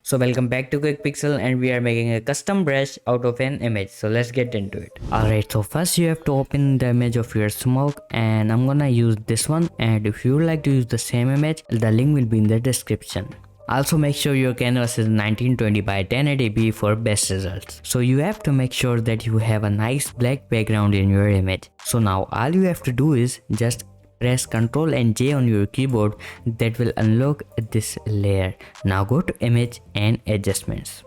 So welcome back to Quick Pixel, and we are making a custom brush out of an image. So let's get into it. Alright, so first you have to open the image of your smoke, and I'm gonna use this one, and if you would like to use the same image, the link will be in the description. Also make sure your canvas is 1920 by 1080p for best results. So you have to make sure that you have a nice black background in your image. So now all you have to do is just press Ctrl and J on your keyboard. That will unlock this layer. Now go to image and adjustments.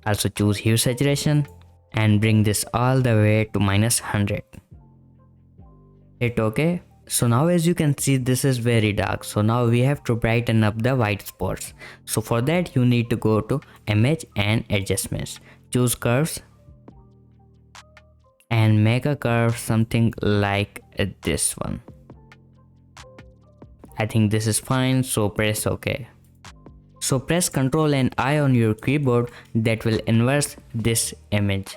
Also choose hue saturation and bring this all the way to -100. Hit OK. So now as you can see, this is very dark. So now we have to brighten up the white spots. So for that you need to go to image and adjustments. Choose curves and make a curve something like this one. I think this is fine, so press OK. So press Ctrl and I on your keyboard. That will inverse this image.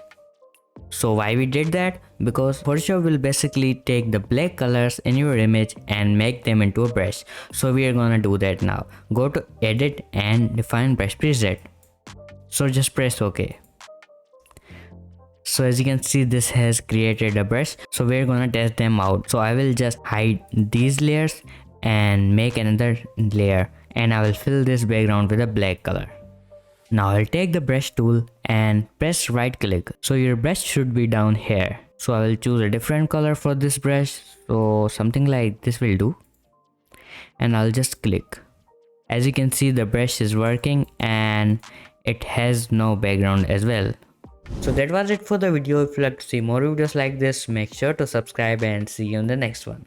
So why we did that? Because Photoshop will basically take the black colors in your image and make them into a brush. So we are gonna do that now. Go to edit and define brush preset. So just press OK. So as you can see, this has created a brush. So we're gonna test them out. So I will just hide these layers and make another layer, and I will fill this background with a black color. Now I'll take the brush tool and press right click. So your brush should be down here. So I will choose a different color for this brush. So something like this will do. And I'll just click. As you can see, the brush is working and it has no background as well. So that was it for the video. If you like to see more videos like this, make sure to subscribe and see you in the next one.